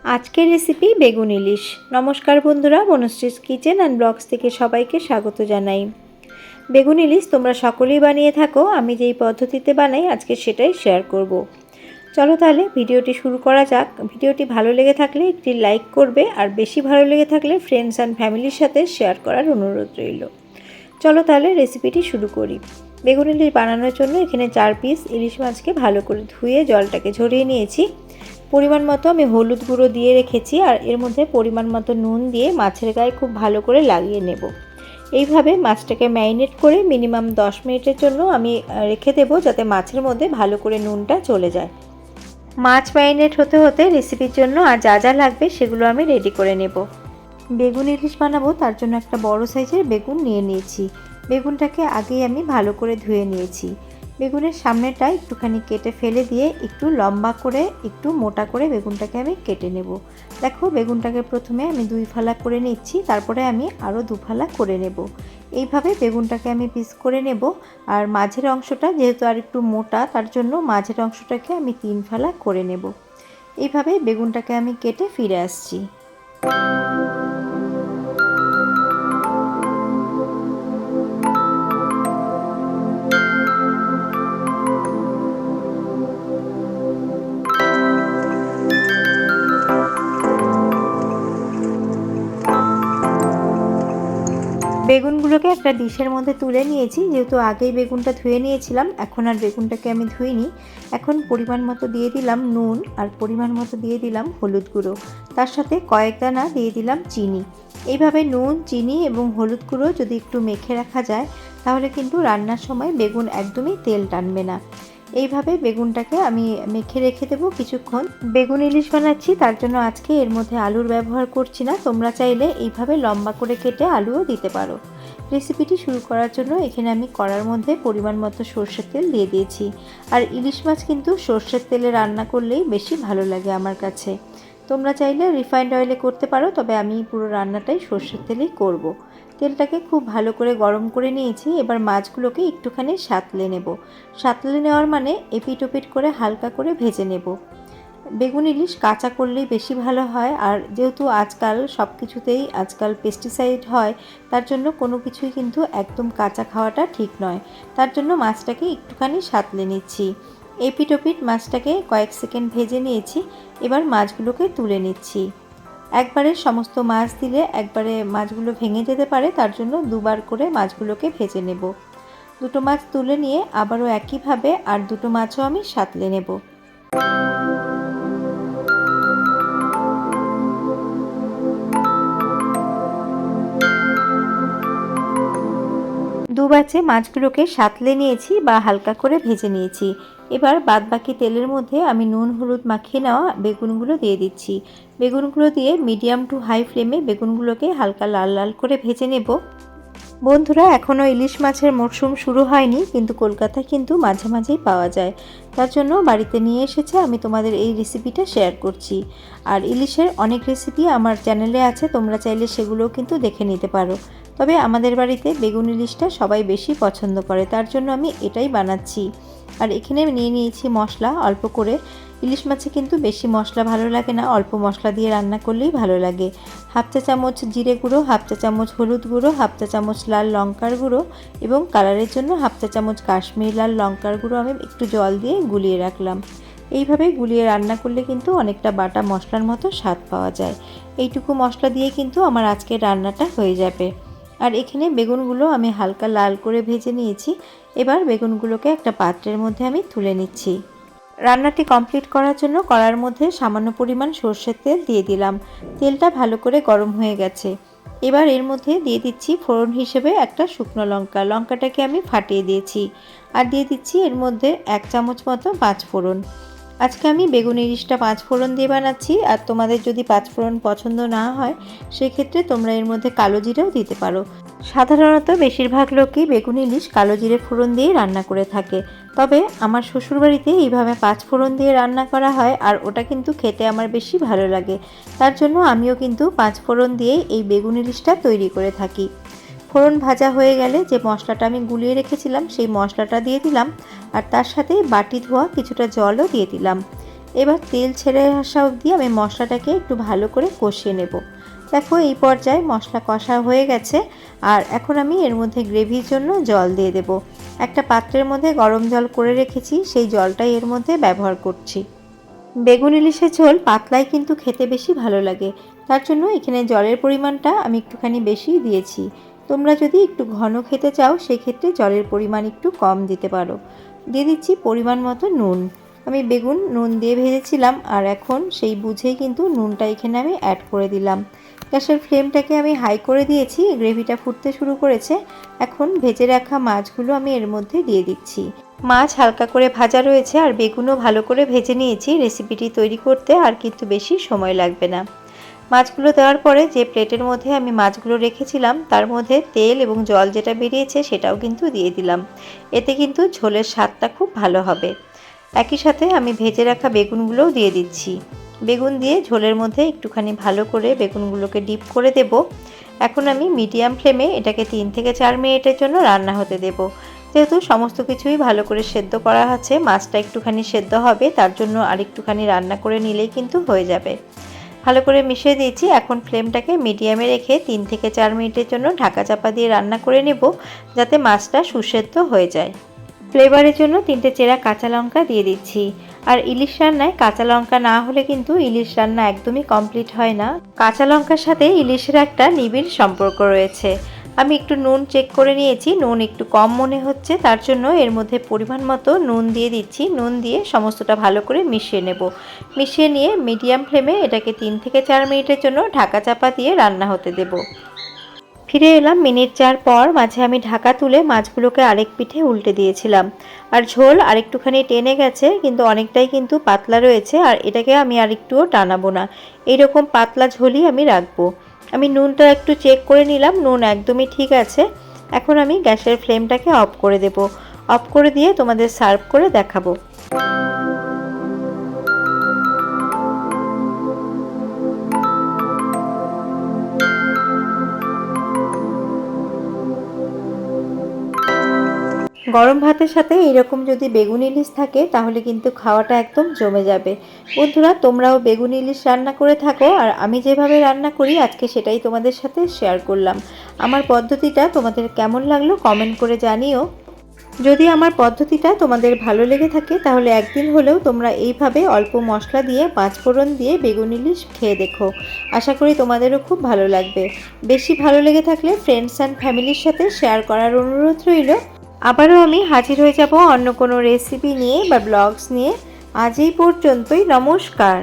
আজকের রেসিপি বেগুন ইলিশ। নমস্কার বন্ধুরা, বনশ্রীস কিচেন অ্যান্ড ব্লগস থেকে সবাইকে স্বাগত জানাই। বেগুন ইলিশ তোমরা সকলেই বানিয়ে থাকো, আমি যেই পদ্ধতিতে বানাই আজকে সেটাই শেয়ার করব। চলো তাহলে ভিডিওটি শুরু করা যাক। ভিডিওটি ভালো লেগে থাকলে একটি লাইক করবে, আর বেশি ভালো লেগে থাকলে ফ্রেন্ডস অ্যান্ড ফ্যামিলির সাথে শেয়ার করার অনুরোধ রইল। চলো তাহলে রেসিপিটি শুরু করি। বেগুন ইলিশ বানানোর জন্য এখানে 4 পিস ইলিশ মাছকে ভালো করে ধুয়ে জলটাকে ঝরিয়ে নিয়েছি। পরিমাণ মতো আমি হলুদ গুঁড়ো দিয়ে রেখেছি, আর এর মধ্যে পরিমাণ মতো নুন দিয়ে মাছের গায়ে খুব ভালো করে লাগিয়ে নেব। এইভাবে মাছটাকে ম্যারিনেট করে মিনিমাম 10 মিনিটের জন্য আমি রেখে দেবো, যাতে মাছের মধ্যে ভালো করে নুনটা চলে যায়। মাছ ম্যারিনেট হতে হতে রেসিপির জন্য আর যা যা লাগবে সেগুলো আমি রেডি করে নেব। বেগুন ইলিশ বানাবো, তার জন্য একটা বড় সাইজের বেগুন নিয়ে নিয়েছি। বেগুনটাকে আগেই আমি ভালো করে ধুয়ে নিয়েছি। বেগুনের সামনেটা একটুখানি কেটে ফেলে দিয়ে একটু লম্বা করে একটু মোটা করে বেগুনটাকে আমি কেটে নেব। দেখো, বেগুনটাকে প্রথমে আমি 2 ফালা করে নিচ্ছি, তারপরে আমি আরও 2 ফালা করে নেব। এইভাবে বেগুনটাকে আমি পিস করে নেব। আর মাঝের অংশটা যেহেতু আর একটু মোটা, তার জন্য মাঝের অংশটাকে আমি 3 ফালা করে নেব। এইভাবে বেগুনটাকে আমি কেটে ফিরে আসছি। বেগুনগুলোকে একটা ডিশের মধ্যে তুলে নিয়েছি। যেহেতু আগেই বেগুনটা ধুয়ে নিয়েছিলাম, এখন আর বেগুনটাকে আমি ধুইনি। এখন পরিমাণ মতো দিয়ে দিলাম নুন, আর পরিমাণ মতো দিয়ে দিলাম হলুদ গুঁড়ো, তার সাথে কয়েক দানা দিয়ে দিলাম চিনি। এইভাবে নুন, চিনি এবং হলুদ গুঁড়ো যদি একটু মেখে রাখা যায়, তাহলে কিন্তু রান্নার সময় বেগুন একদমই তেল টানবে না। এইভাবে বেগুনটাকে আমি মেখে রেখে দেবো কিছুক্ষণ। বেগুন ইলিশ বানাচ্ছি, তার জন্য আজকে এর মধ্যে আলুর ব্যবহার করছি না। তোমরা চাইলে এইভাবে লম্বা করে কেটে আলুও দিতে পারো। রেসিপিটি শুরু করার জন্য এখানে আমি কড়ার মধ্যে পরিমাণ মতো সর্ষের তেল দিয়ে দিয়েছি। আর ইলিশ মাছ কিন্তু সর্ষের তেলে রান্না করলেই বেশি ভালো লাগে আমার কাছে। তোমরা চাইলে রিফাইন্ড অয়েলে করতে পারো, তবে আমি পুরো রান্নাটাই সর্ষের তেলেই করব। তেলটাকে খুব ভালো করে গরম করে নিয়েছি। এবার মাছগুলোকে একটুখানি সাঁতলে নেব। সাঁতলে নেওয়ার মানে এপিট ওপিট করে হালকা করে ভেজে নেব। বেগুন ইলিশ কাঁচা করলেই বেশি ভালো হয়, আর যেহেতু আজকাল সব কিছুতেই পেস্টিসাইড হয়, তার জন্য কোনো কিছুই কিন্তু একদম কাঁচা খাওয়াটা ঠিক নয়। তার জন্য মাছটাকে একটুখানি সাঁতলে নিচ্ছি। এপিট ওপিট মাছটাকে কয়েক সেকেন্ড ভেজে নিয়েছি। এবার মাছগুলোকে তুলে নিচ্ছি। একবারে সমস্ত মাছ দিলে একবারে মাছগুলো ভেঙে যেতে পারে, তার জন্য দুবার করে মাছগুলোকে ভেজে নেব। দুটো মাছ তুলে নিয়ে আবারও একইভাবে আর দুটো মাছও আমি সাঁতলে নেব। দু ব্যাচে মাছগুলোকে সাঁতলে নিয়েছি বা হালকা করে ভেজে নিয়েছি। এবার বাদবাকি তেলের মধ্যে আমি নুন হলুদ মাখিয়ে নেওয়া বেগুনগুলো দিয়ে দিচ্ছি। বেগুনগুলো দিয়ে মিডিয়াম টু হাই ফ্লেমে বেগুনগুলোকে হালকা লাল লাল করে ভেজে নেব। বন্ধুরা, এখনও ইলিশ মাছের মরশুম শুরু হয়নি, কিন্তু কলকাতায় কিন্তু মাঝে মাঝেই পাওয়া যায়। তার জন্য বাড়িতে নিয়ে এসেছে, আমি তোমাদের এই রেসিপিটা শেয়ার করছি। আর ইলিশের অনেক রেসিপি আমার চ্যানেলে আছে, তোমরা চাইলে সেগুলোও কিন্তু দেখে নিতে পারো। তবে আমাদের বাড়িতে বেগুন ইলিশটা সবাই বেশি পছন্দ করে, তার জন্য আমি এটাই বানাচ্ছি। আর এখানে নিয়ে নিয়েছি মশলা অল্প করে। ইলিশ মাছে কিন্তু বেশি মশলা ভালো লাগে না, অল্প মশলা দিয়ে রান্না করলেই ভালো লাগে। হাফ চা চামচ জিরে গুঁড়ো, হাফ চা চামচ হলুদ গুঁড়ো, হাফ চা চামচ লাল লঙ্কার গুঁড়ো এবং কালারের জন্য হাফ চা চামচ কাশ্মীরি লাল লঙ্কার গুঁড়ো আমি একটু জল দিয়ে গুলিয়ে রাখলাম। এইভাবে গুলিয়ে রান্না করলে কিন্তু অনেকটা বাটা মশলার মতো স্বাদ পাওয়া যায়। এইটুকু মশলা দিয়ে কিন্তু আমার আজকের রান্নাটা হয়ে যাবে। আর এখানে বেগুনগুলো আমি হালকা লাল করে ভেজে নিয়েছি। এবার বেগুনগুলোকে একটা পাত্রের মধ্যে আমি তুলে নিচ্ছি। রান্নাটি কমপ্লিট করার জন্য কড়ার মধ্যে সামান্য পরিমাণ সর্ষের তেল দিয়ে দিলাম। তেলটা ভালো করে গরম হয়ে গেছে। এবার এর মধ্যে দিয়ে দিচ্ছি ফোড়ন হিসেবে একটা শুকনো লঙ্কা। লঙ্কাটাকে আমি ফাটিয়ে দিয়েছি। আর দিয়ে দিচ্ছি এর মধ্যে 1 চামচ মতো 5 ফোড়ন। আজকে আমি বেগুন ইলিশটা 5 ফোড়ন দিয়ে বানাচ্ছি। আর তোমাদের যদি 5 ফোড়ন পছন্দ না হয়, সেক্ষেত্রে তোমরা এর মধ্যে কালো জিরেও দিতে পারো। সাধারণত বেশিরভাগ লোকই বেগুন ইলিশ কালো জিরে ফোড়ন দিয়ে রান্না করে থাকে, তবে আমার শ্বশুরবাড়িতে এইভাবে 5 ফোড়ন দিয়ে রান্না করা হয়, আর ওটা কিন্তু খেতে আমার বেশি ভালো লাগে। তার জন্য আমিও কিন্তু 5 ফোড়ন দিয়েই এই বেগুন ইলিশটা তৈরি করে থাকি। ফোড়ন ভাজা হয়ে গেলে যে মশলাটা আমি গুলিয়ে রেখেছিলাম সেই মশলাটা দিয়ে দিলাম, আর তার সাথে বাটি ধোয়া কিছুটা জলও দিয়ে দিলাম। এবার তেল ছেড়ে আসা অবধি আমি মশলাটাকে একটু ভালো করে কষিয়ে নেব। দেখো এই পর্যায়ে মশলা কষা হয়ে গেছে। আর এখন আমি এর মধ্যে গ্রেভির জন্য জল দিয়ে দেব। একটা পাত্রের মধ্যে গরম জল করে রেখেছি, সেই জলটাই এর মধ্যে ব্যবহার করছি। বেগুন ইলিশের ঝোল পাতলাই কিন্তু খেতে বেশি ভালো লাগে, তার জন্য এখানে জলের পরিমাণটা আমি একটুখানি বেশি দিয়েছি। তোমরা যদি একটু ঘন খেতে চাও সেক্ষেত্রে জলের পরিমাণ একটু কম দিতে পারো। দিয়ে দিচ্ছি পরিমাণ মতো নুন। আমি বেগুন নুন দিয়ে ভেজেছিলাম, আর এখন সেই বুঝেই কিন্তু নুনটা এখানে আমি অ্যাড করে দিলাম। গ্যাসের ফ্লেমটাকে আমি হাই করে দিয়েছি, গ্রেভিটা ফুটতে শুরু করেছে। এখন ভেজে রাখা মাছগুলো আমি এর মধ্যে দিয়ে দিচ্ছি। মাছ হালকা করে ভাজা রয়েছে আর বেগুনও ভালো করে ভেজে নিয়েছি। রেসিপিটি তৈরি করতে আর কিন্তু বেশি সময় লাগবে না। মাছগুলো দেওয়ার পরে যে প্লেটের মধ্যে আমি মাছগুলো রেখেছিলাম তার মধ্যে তেল এবং জল যেটা বেরিয়েছে সেটাও কিন্তু দিয়ে দিলাম। এতে কিন্তু ঝোলের স্বাদটা খুব ভালো হবে। একই সাথে আমি ভেজে রাখা বেগুনগুলোও দিয়ে দিচ্ছি। বেগুন দিয়ে ঝোলের মধ্যে একটুখানি ভালো করে বেগুনগুলোকে ডিপ করে দেব। এখন আমি মিডিয়াম ফ্লেমে এটাকে 3 থেকে 4 মিনিটের জন্য রান্না হতে দেব। যেহেতু সমস্ত কিছুই ভালো করে সেদ্ধ করা আছে, মাছটা একটুখানি সেদ্ধ হবে, তার জন্য আরেকটুখানি রান্না করে নিলেই কিন্তু হয়ে যাবে। ভালো করে মিশিয়ে দিয়েছি। এখন ফ্লেমটাকে মিডিয়ামে রেখে 3 থেকে 4 মিনিটের জন্য ঢাকা চাপা দিয়ে রান্না করে নেব, যাতে মাছটা সুসেদ্ধ হয়ে যায়। ফ্লেভারের জন্য 3টে চেরা কাঁচা লঙ্কা দিয়ে দিচ্ছি। আর ইলিশ রান্নায় কাঁচা লঙ্কা না হলে কিন্তু ইলিশ রান্না একদমই কমপ্লিট হয় না। কাঁচা লঙ্কার সাথে ইলিশের একটা নিবিড় সম্পর্ক রয়েছে। আমি একটু নুন চেক করে নিয়েছি, নুন একটু কম মনে হচ্ছে, তার জন্য এর মধ্যে পরিমাণ মতো নুন দিয়ে দিচ্ছি। নুন দিয়ে সমস্তটা ভালো করে মিশিয়ে নেব। মিশিয়ে নিয়ে মিডিয়াম ফ্লেমে এটাকে 3 থেকে 4 মিনিটের জন্য ঢাকা চাপা দিয়ে রান্না হতে দেব। ফিরে এলাম মিনিট 4 পর। মাঝে আমি ঢাকা তুলে মাছগুলোকে আরেক পিঠে উল্টে দিয়েছিলাম। আর ঝোল আরেকটুখানি টেনে গেছে, কিন্তু অনেকটাই কিন্তু পাতলা রয়েছে, আর এটাকে আমি আরেকটুও টানাবো না। এইরকম পাতলা ঝোলই আমি রাখবো। আমি নুনটা একটু চেক করে নিলাম, নুন একদমই ঠিক আছে। এখন আমি গ্যাসের ফ্লেমটাকে অফ করে দেব। অফ করে দিয়ে তোমাদের সার্ভ করে দেখাবো। গরম ভাতের সাথে এরকম যদি বেগুন ইলিশ থাকে তাহলে কিন্তু খাওয়াটা একদম জমে যাবে। বন্ধুরা, তোমরাও বেগুন ইলিশ রান্না করে থাকো, আর আমি যেভাবে রান্না করি আজকে সেটাই তোমাদের সাথে শেয়ার করলাম। আমার পদ্ধতিটা তোমাদের কেমন লাগলো কমেন্ট করে জানিও। যদি আমার পদ্ধতিটা তোমাদের ভালো লেগে থাকে তাহলে একদিন হলেও তোমরা এইভাবে অল্প মশলা দিয়ে 5 ফোড়ন দিয়ে বেগুন ইলিশ খেয়ে দেখো। আশা করি তোমাদেরও খুব ভালো লাগবে। বেশি ভালো লেগে থাকলে ফ্রেন্ডস অ্যান্ড ফ্যামিলির সাথে শেয়ার করার অনুরোধ রইল। আবারও আমি হাজির হয়ে যাব অন্য কোনো রেসিপি নিয়ে বা ব্লগস নিয়ে। আজ এই পর্যন্তই, নমস্কার।